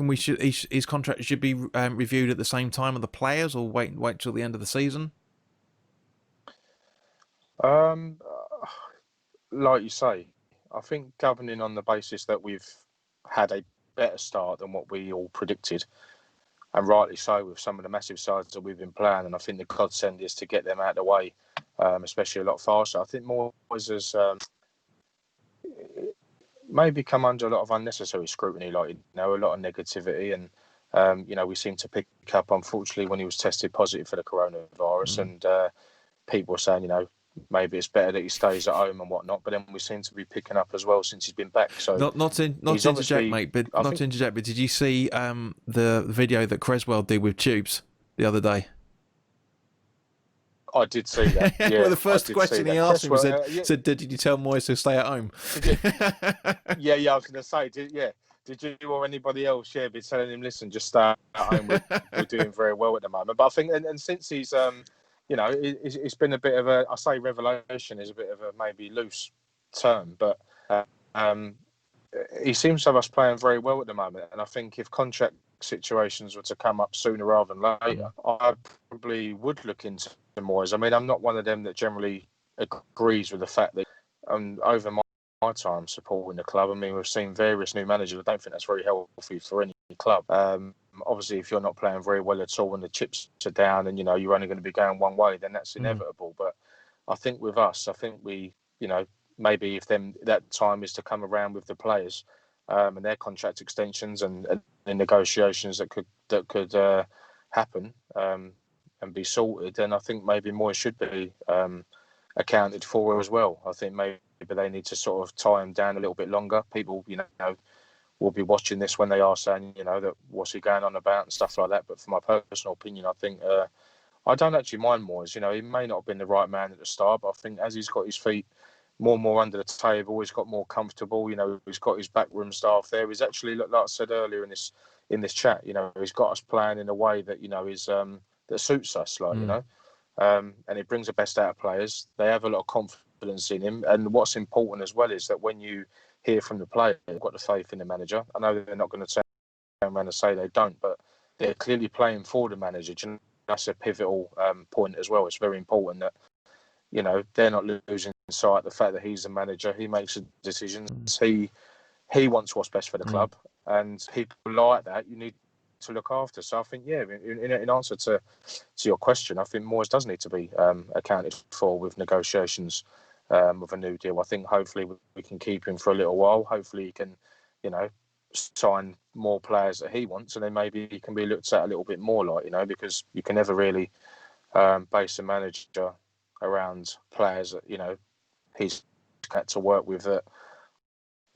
his contract should be reviewed at the same time of the players, or wait till the end of the season? Like you say, I think governing on the basis that we've had a better start than what we all predicted, and rightly so with some of the massive sides that we've been playing. And I think the godsend is to get them out of the way, especially a lot faster. I think Moyes has maybe come under a lot of unnecessary scrutiny, like, a lot of negativity. And, we seem to pick up, unfortunately, when he was tested positive for the coronavirus. And people were saying, maybe it's better that he stays at home and whatnot. But then we seem to be picking up as well since he's been back. So not to interject, mate, but to interject. But did you see the video that Creswell did with Tubes the other day? I did see that. Yeah, well, the first question he asked him said, "Did you tell Moyes to stay at home?" yeah, I was going to say, did you or anybody else, be telling him, listen, just stay at home. We're doing very well at the moment. But I think, and since he's, it's been a bit of I say revelation is a bit of a maybe loose term, but he seems to have us playing very well at the moment. And I think if contract situations were to come up sooner rather than later, I probably would look into Moyes. I mean, I'm not one of them that generally agrees with the fact that over my time supporting the club, I mean, we've seen various new managers. I don't think that's very healthy for any club. Obviously, if you're not playing very well at all and the chips are down and, you're only going to be going one way, then that's inevitable. But I think with us, we, maybe if that time is to come around with the players and their contract extensions and negotiations that could happen and be sorted, then I think maybe more should be accounted for as well. I think maybe they need to sort of tie him down a little bit longer. People, will be watching this when they are saying, that what's he going on about and stuff like that. But for my personal opinion, I think I don't actually mind Moyes. He may not have been the right man at the start, but I think as he's got his feet more and more under the table, he's got more comfortable. He's got his backroom staff there. He's actually, like I said earlier in this chat, he's got us playing in a way that is that suits us, and it brings the best out of players. They have a lot of confidence in him, and what's important as well is that when you hear from the player, they've got the faith in the manager. I know they're not going to turn around and say they don't, but they're clearly playing for the manager. That's a pivotal point as well. It's very important that they're not losing sight of the fact that he's the manager. He makes the decisions. He wants what's best for the club, and people like that you need to look after. So I think, in answer to your question, I think Moyes does need to be accounted for with negotiations with a new deal. I think hopefully we can keep him for a little while. Hopefully he can, sign more players that he wants, and then maybe he can be looked at a little bit more, because you can never really base a manager around players that he's had to work with that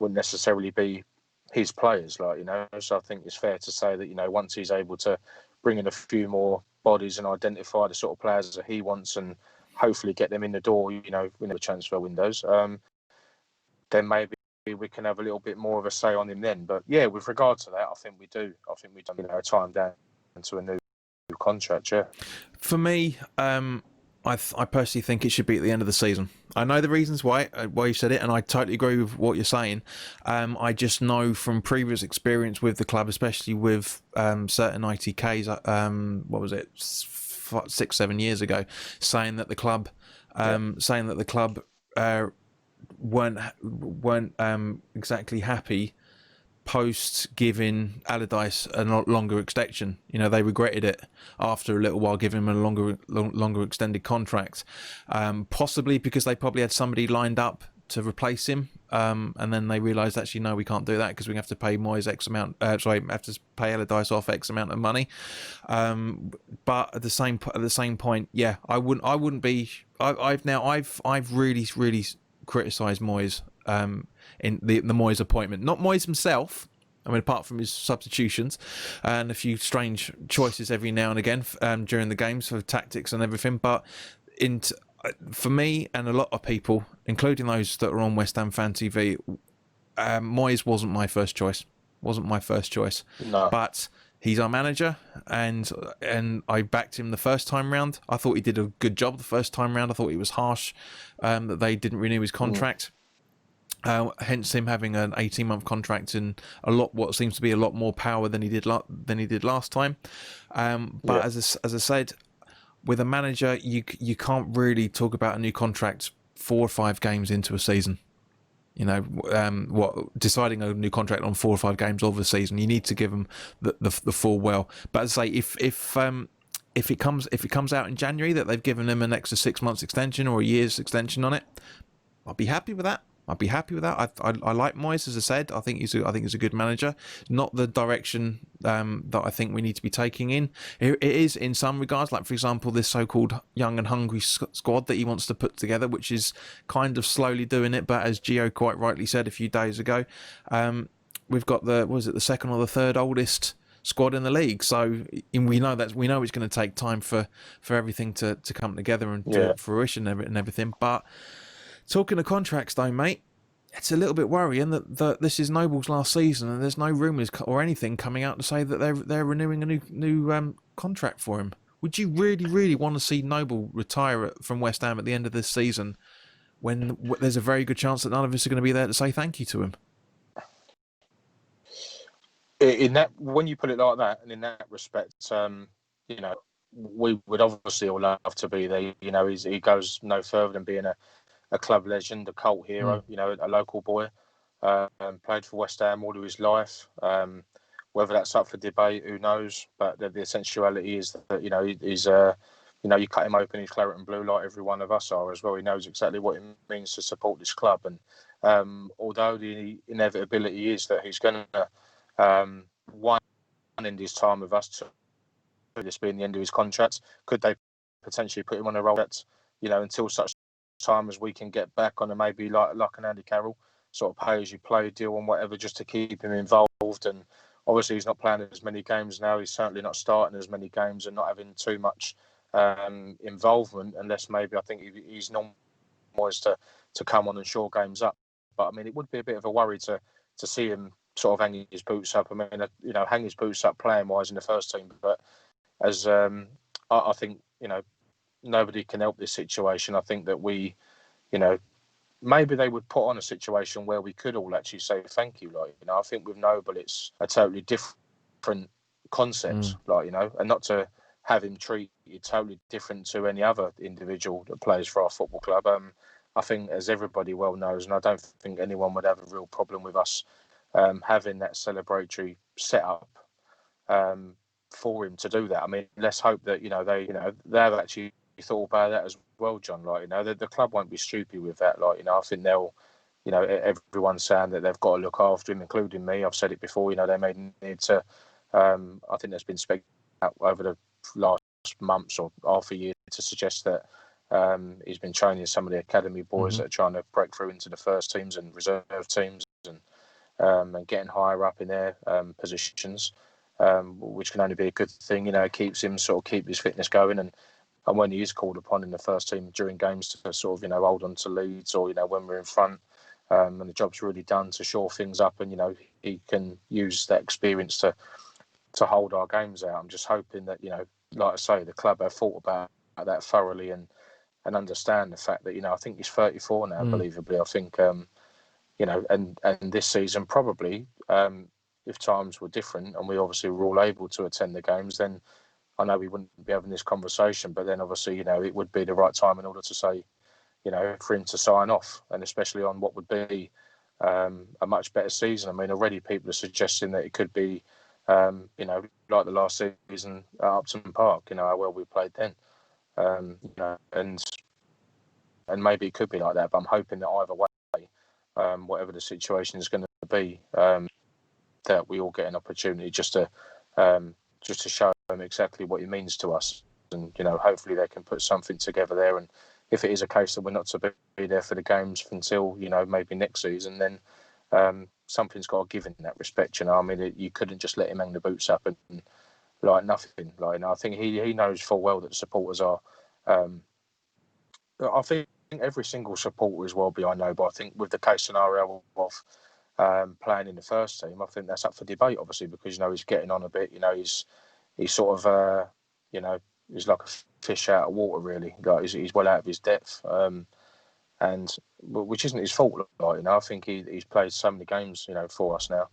wouldn't necessarily be his players, So I think it's fair to say that once he's able to bring in a few more bodies and identify the sort of players that he wants and hopefully get them in the door, in the transfer windows, then maybe we can have a little bit more of a say on him then. But yeah, with regard to that, I think we do. I think we've done time down into a new contract. Yeah. For me, I personally think it should be at the end of the season. I know the reasons why you said it, and I totally agree with what you're saying. I just know from previous experience with the club, especially with certain ITKs. What was it, 6-7 years ago, saying that the club, weren't exactly happy post giving Allardyce a longer extension. They regretted it after a little while, giving him a longer extended contract, possibly because they probably had somebody lined up to replace him, and then they realised actually no, we can't do that because we have to pay Moyes X amount. Have to pay Allardyce off X amount of money. But at the same point, yeah, I wouldn't be. I've really criticised Moyes in the Moyes appointment, not Moyes himself. I mean, apart from his substitutions and a few strange choices every now and again during the games for tactics and everything, but for me and a lot of people, including those that are on West Ham Fan TV, Moyes wasn't my first choice. No. But he's our manager, and I backed him the first time round. I thought he did a good job the first time round. I thought he was harsh that they didn't renew his contract. Hence him having an 18-month contract and what seems to be a lot more power than he did last time. But as I said, with a manager, you can't really talk about a new contract 4 or 5 games into a season. deciding a new contract on 4 or 5 games of the season. You need to give them the full well. But as I say, if it comes out in January that they've given him an extra 6 months extension or a year's extension on it, I'll be happy with that. I like Moyes, as I said. I think he's a good manager. Not the direction that I think we need to be taking in. It is in some regards, like for example, this so-called young and hungry squad that he wants to put together, which is kind of slowly doing it. But as Gio quite rightly said a few days ago, we've got the second or the third oldest squad in the league. So we know it's going to take time for everything to come together and to fruition and everything. But talking of contracts, though, mate, it's a little bit worrying that this is Noble's last season and there's no rumours or anything coming out to say that they're renewing a new contract for him. Would you really, really want to see Noble retire from West Ham at the end of this season when there's a very good chance that none of us are going to be there to say thank you to him? When you put it like that, and in that respect, we would obviously all love to be there. He goes no further than being a club legend, a cult hero, a local boy, played for West Ham all of his life. Whether that's up for debate, who knows? But the essentiality is that, he's, you cut him open, he's claret and blue like every one of us are as well. He knows exactly what it means to support this club. And although the inevitability is that he's going to, one, end his time with us, to this being the end of his contract, could they potentially put him on a role that's, until such time as we can get back on, and maybe like an Andy Carroll sort of pay as you play deal and whatever, just to keep him involved. And obviously he's not playing as many games now. He's certainly not starting as many games and not having too much involvement, unless maybe I think he's normal to come on and shore games up. But I mean, it would be a bit of a worry to see him sort of hanging his boots up. I mean, hang his boots up playing wise in the first team. But as I think, nobody can help this situation. I think that we, maybe they would put on a situation where we could all actually say thank you. I think with Noble, it's a totally different concept, and not to have him treated totally different to any other individual that plays for our football club. I think, as everybody well knows, and I don't think anyone would have a real problem with us having that celebratory setup for him to do that. I mean, let's hope that they've actually thought about that as well, John. The club won't be stupid with that. I think they'll, everyone's saying that they've got to look after him, including me. I've said it before. They may need to. I think there's been speculated over the last months or half a year to suggest that he's been training some of the academy boys that are trying to break through into the first teams and reserve teams and getting higher up in their positions, which can only be a good thing. It keeps him keep his fitness going, and when he is called upon in the first team during games to hold on to leads, or when we're in front, and the job's really done to shore things up, and he can use that experience to hold our games out. I'm just hoping that like I say, the club have thought about that thoroughly and understand the fact that I think he's 34 now. Believably, I think and this season probably, if times were different and we obviously were all able to attend the games, then I know we wouldn't be having this conversation. But then obviously it would be the right time in order to say for him to sign off, and especially on what would be a much better season. I mean, already people are suggesting that it could be like the last season at Upton Park, how well we played then, and maybe it could be like that. But I'm hoping that either way, whatever the situation is going to be, that we all get an opportunity just to show them exactly what it means to us, and hopefully they can put something together there. And if it is a case that we're not to be there for the games until maybe next season, then something's got to give in that respect. I mean, you couldn't just let him hang the boots up and like nothing. I think he knows full well that the supporters are. I think every single supporter is well behind Noble. I think with the case scenario of playing in the first team, I think that's up for debate, obviously, because he's getting on a bit. He's sort of he's like a fish out of water, really. Like he's well out of his depth, and which isn't his fault. I think he's played so many games, for us now,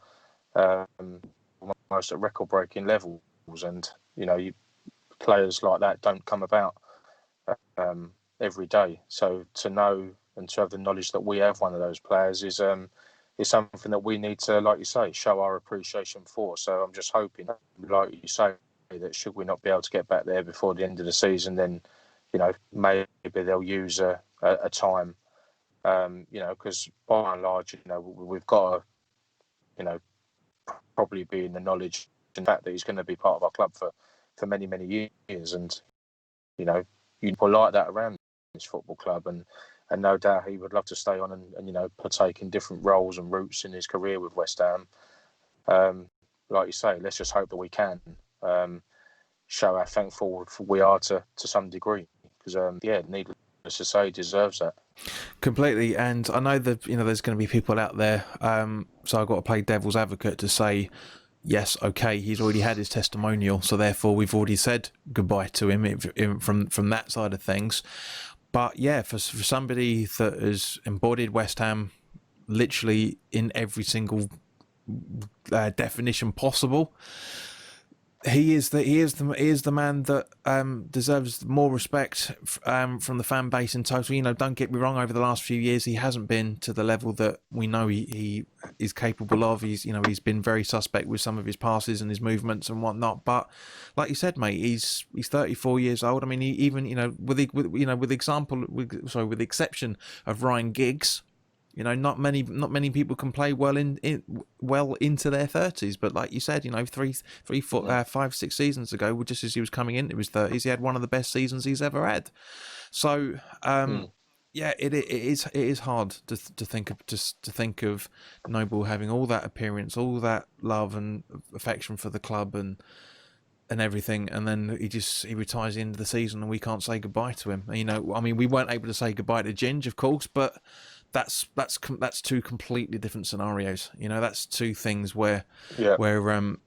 almost at record-breaking levels, and players like that don't come about every day. So to know and to have the knowledge that we have one of those players is something that we need to, like you say, show our appreciation for. So I'm just hoping, like you say, that should we not be able to get back there before the end of the season, then, you know, maybe they'll use a time, you know, because by and large, you know, we've got to, you know, probably be in the knowledge and fact that he's going to be part of our club for many, many years. And, you know, you like that around this football club, and no doubt he would love to stay on and you know, partake in different roles and routes in his career with West Ham. Like you say, let's just hope that we can show how thankful we are to some degree, because yeah, needless to say, he deserves that. Completely. And I know that, you know, there's going to be people out there, so I've got to play devil's advocate to say, yes, okay, he's already had his testimonial, so therefore we've already said goodbye to him from that side of things. But yeah, for somebody that has embodied West Ham literally in every single definition possible, he is the man that deserves more respect from the fan base in total. You know, don't get me wrong, over the last few years he hasn't been to the level that we know he is capable of. He's been very suspect with some of his passes and his movements and whatnot. But like you said, mate, he's 34 years old. I mean, he even, you know, with the exception of Ryan Giggs, you know, not many people can play well into their 30s. But like you said, you know, 5, 6 seasons ago, just as he was coming into his 30s, he had one of the best seasons he's ever had. So, yeah, it is hard to think of Noble having all that appearance, all that love and affection for the club and everything, and then he retires into the season and we can't say goodbye to him. You know, I mean, we weren't able to say goodbye to Ginge, of course, but that's two completely different scenarios. You know, that's two things where okay,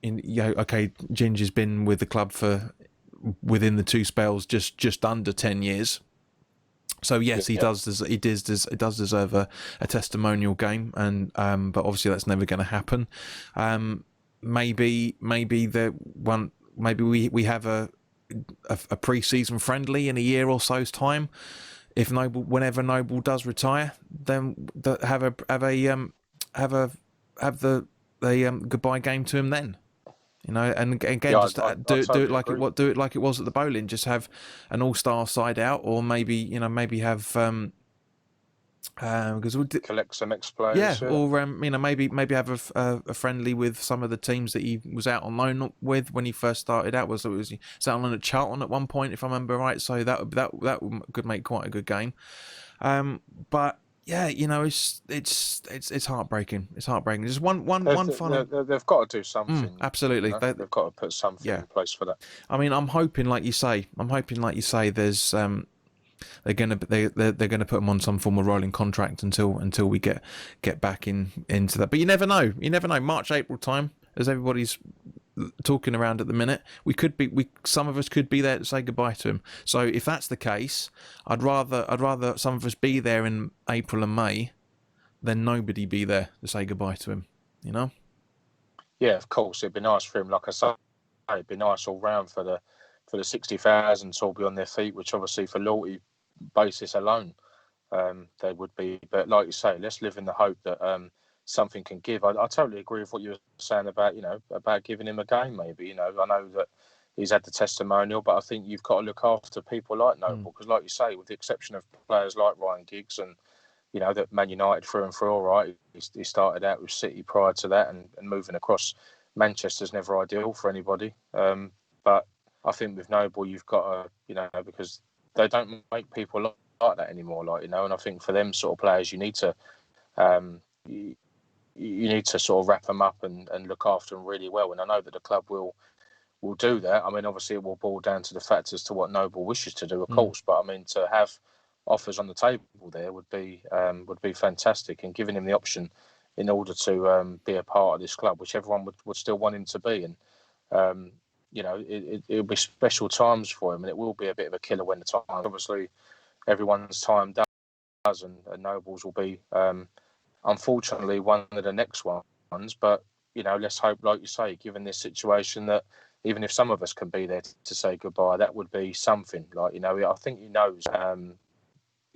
Ginge has been with the club for within the two spells just under 10 years. So yes, he does deserve a testimonial game, and but obviously that's never going to happen. Maybe we have a pre-season friendly in a year or so's time. If whenever Noble does retire, then have the goodbye game to him then. You know, and again, just do it like it was at the bowling. Just have an all-star side out, or maybe have because we'll collect some ex-players. Yeah, or maybe have a friendly with some of the teams that he was out on loan with when he first started out. Was he out on loan at Charlton at one point, if I remember right? So that could make quite a good game. But yeah, you know, it's heartbreaking. It's heartbreaking. Just one final. They've got to do something. Absolutely, you know? They've got to put something in place for that. I mean, I'm hoping, like you say, there's they're gonna put him on some form of rolling contract until we get back into that. But you never know. March, April time, as everybody's talking around at the minute, some of us could be there to say goodbye to him. So if that's the case, I'd rather some of us be there in April and May than nobody be there to say goodbye to him. You know? Yeah, of course, it'd be nice for him. Like I say, it'd be nice all round for the 60,000 to all be on their feet, which obviously for loyalty basis alone, they would be. But like you say, let's live in the hope that something can give. I totally agree with what you were saying about giving him a game. Maybe, you know, I know that he's had the testimonial, but I think you've got to look after people like Noble, because like you say, with the exception of players like Ryan Giggs and, you know, that Man United through and through, all right, he started out with City prior to that, and moving across Manchester's never ideal for anybody. But I think with Noble, you've got to, you know, because they don't make people like that anymore, like, you know, and I think for them sort of players, you need to you need to sort of wrap them up and look after them really well. And I know that the club will do that. I mean, obviously it will boil down to the fact as to what Noble wishes to do, of course, but I mean, to have offers on the table there would be fantastic, and giving him the option in order to be a part of this club, which everyone would still want him to be. And you know, it'll be special times for him, and it will be a bit of a killer when the time. Obviously, everyone's time does, and Nobles will be, unfortunately, one of the next ones. But you know, let's hope, like you say, given this situation, that even if some of us can be there to say goodbye, that would be something. Like, you know, I think he knows,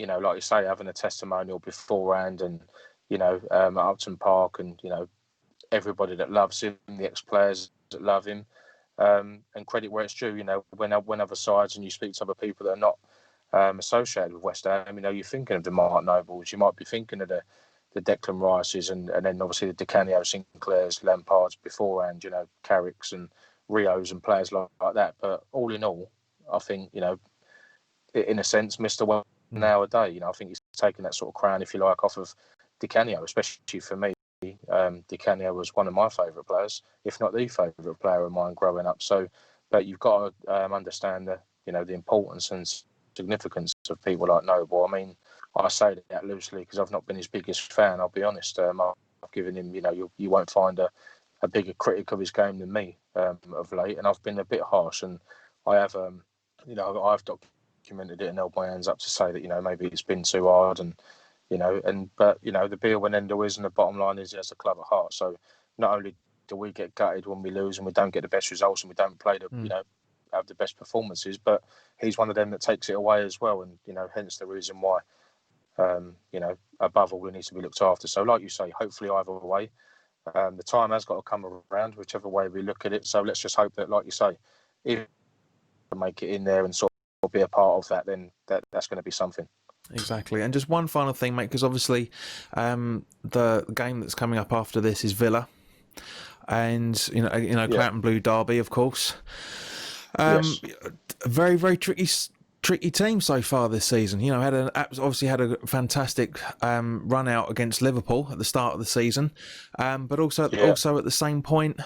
you know, like you say, having a testimonial beforehand, and at Upton Park, and everybody that loves him, the ex-players that love him, and credit where it's due. When other sides and you speak to other people that are not associated with West Ham, you're thinking of the Mark Nobles, you might be thinking of the Declan Rices, and then obviously the Di Canio, Sinclairs, Lampards beforehand, Carricks and Rios and players like that. But all in all, I think, in a sense, Mr. Well nowadays, I think he's taken that sort of crown, if you like, off of Di Canio, especially for me. Di Canio was one of my favourite players, if not the favourite player of mine growing up. So, but you've got to understand the importance and significance of people like Noble. I mean, I say that loosely because I've not been his biggest fan. I'll be honest. I've given him, you won't find a bigger critic of his game than me of late, and I've been a bit harsh. And I have, I've documented it and held my hands up to say that maybe it's been too hard, and but the be all and end all is, and the bottom line is he has a club at heart. So not only do we get gutted when we lose and we don't get the best results and we don't play have the best performances, but he's one of them that takes it away as well, and hence the reason why above all he needs to be looked after. So like you say, hopefully either way, the time has got to come around, whichever way we look at it. So let's just hope that, like you say, if we make it in there and sort of be a part of that, then that's going to be something. Exactly. And just one final thing, mate, because obviously the game that's coming up after this is Villa, and Claret Blue Derby, of course. Yes. A very, very tricky team so far this season. Obviously had a fantastic run out against Liverpool at the start of the season, but also at the same point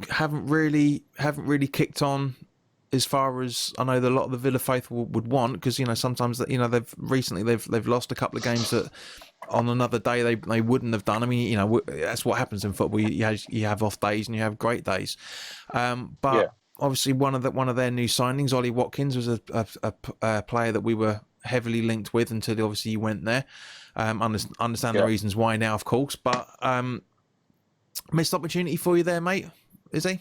haven't really kicked on as far as I know. A lot of the Villa faithful would want, because sometimes they've lost a couple of games that on another day they wouldn't have done. I mean, that's what happens in football. You have off days and you have great days, but obviously one of their new signings, Ollie Watkins, was a player that we were heavily linked with until obviously you went there. Understand the reasons why now, of course, but missed opportunity for you there, mate. Is he?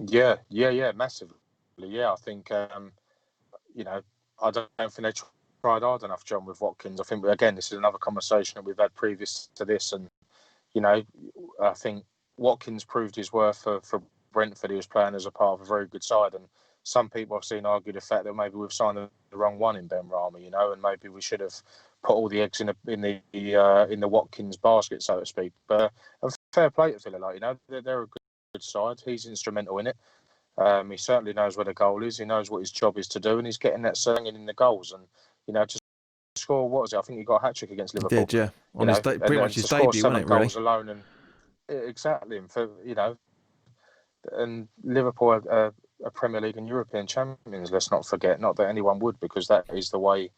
Yeah, massively. Yeah, I think I don't think they tried hard enough, John, with Watkins. I think again this is another conversation that we've had previous to this, and I think Watkins proved his worth for Brentford. He was playing as a part of a very good side, and some people I've seen argue the fact that maybe we've signed the wrong one in Ben Rama, and maybe we should have put all the eggs in the Watkins basket, so to speak. But fair play to Villa, they're a good side. He's instrumental in it. He certainly knows where the goal is. He knows what his job is to do, and he's getting that singing in the goals. And to score, what was it? I think he got a hat trick against Liverpool. He did, yeah. On his pretty much his debut, wasn't it? Really, goals alone, and exactly. And for and Liverpool are Premier League and European champions. Let's not forget. Not that anyone would, because that is the way.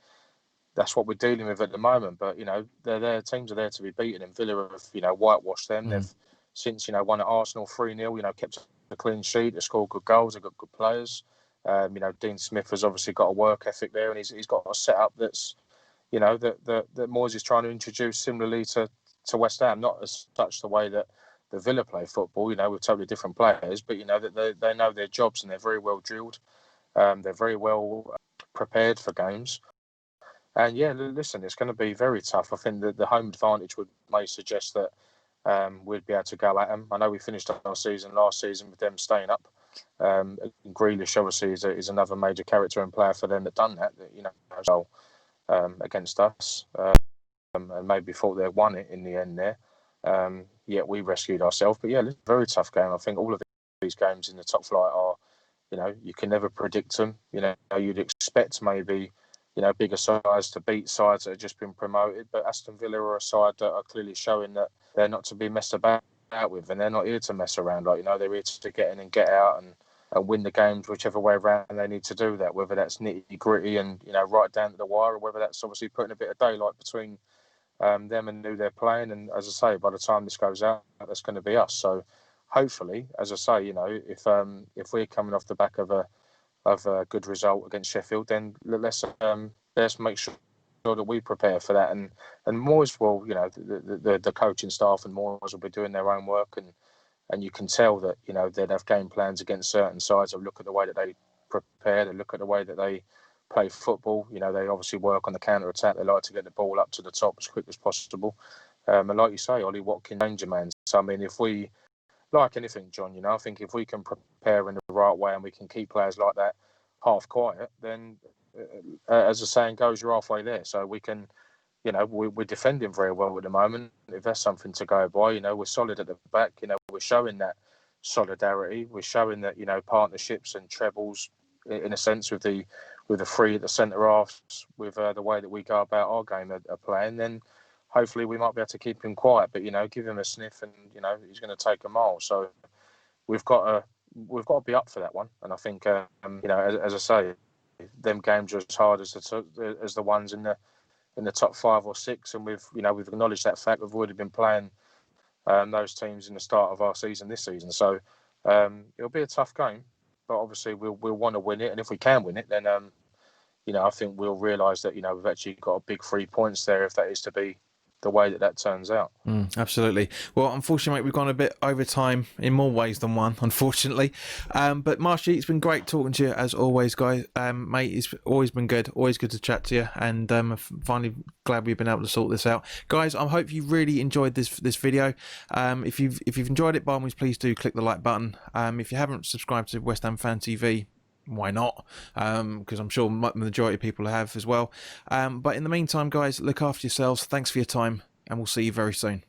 That's what we're dealing with at the moment. But their teams are there to be beaten, and Villa have whitewashed them. They've since won at Arsenal 3-0. Kept a clean sheet. They scored good goals. They've got good players. Dean Smith has obviously got a work ethic there, and he's got a setup that's that Moyes is trying to introduce similarly to West Ham. Not as such the way that the Villa play football. With totally different players, but that they know their jobs and they're very well drilled. They're very well prepared for games. And listen, it's going to be very tough. I think that the home advantage may suggest that we'd be able to go at them. I know we finished our season last season with them staying up. Grealish obviously is another major character and player for them that done that. Against us, and maybe thought they'd won it in the end there. Yet we rescued ourselves. But it's a very tough game. I think all of these games in the top flight are, you can never predict them. You'd expect maybe bigger sides to beat sides that have just been promoted, but Aston Villa are a side that are clearly showing that they're not to be messed about with, and they're not here to mess around. They're here to get in and get out and win the games whichever way around they need to do that, whether that's nitty gritty and right down to the wire, or whether that's obviously putting a bit of daylight between them and who they're playing. And as I say, by the time this goes out, that's going to be us. So hopefully, as I say, if we're coming off the back of a good result against Sheffield, then let's make sure that we prepare for that. And Moyes will, the coaching staff and Moyes will be doing their own work, and you can tell that they'd have game plans against certain sides. They'll look at the way that they prepare, they look at the way that they play football. You know, they obviously work on the counter attack. They like to get the ball up to the top as quick as possible. And like you say, Ollie Watkins, danger man. So I mean, if we, like anything, John, you know, I think if we can prepare in the right way and we can keep players like that half quiet, then as the saying goes, you're halfway there. So we can, you know, we're defending very well at the moment. If that's something to go by, you know, we're solid at the back. You know, we're showing that solidarity. We're showing that, you know, partnerships and trebles, in a sense, with the three at the centre halves, with the way that we go about our game are playing. Then hopefully we might be able to keep him quiet. But you know, give him a sniff, and you know, he's going to take a mile. So we've got to be up for that one. And I think, you know, as I say, them games are as hard as the ones in the top 5 or 6, and we've acknowledged that fact. We've already been playing those teams in the start of our season this season, so it'll be a tough game. But obviously, we'll want to win it, and if we can win it, then you know, I think we'll realise that, you know, we've actually got a big 3 points there if that is to be the way that turns out. Absolutely. Well, unfortunately, mate, we've gone a bit over time in more ways than one, unfortunately. But Marshy, it's been great talking to you as always, guys. Mate, it's always been good. Always good to chat to you. And I'm finally glad we've been able to sort this out, guys. I hope you really enjoyed this video. If you've enjoyed it, by all means, please do click the like button. If you haven't subscribed to West Ham Fan TV, why not? Because I'm sure the majority of people have as well. But in the meantime, guys, look after yourselves. Thanks for your time, and we'll see you very soon.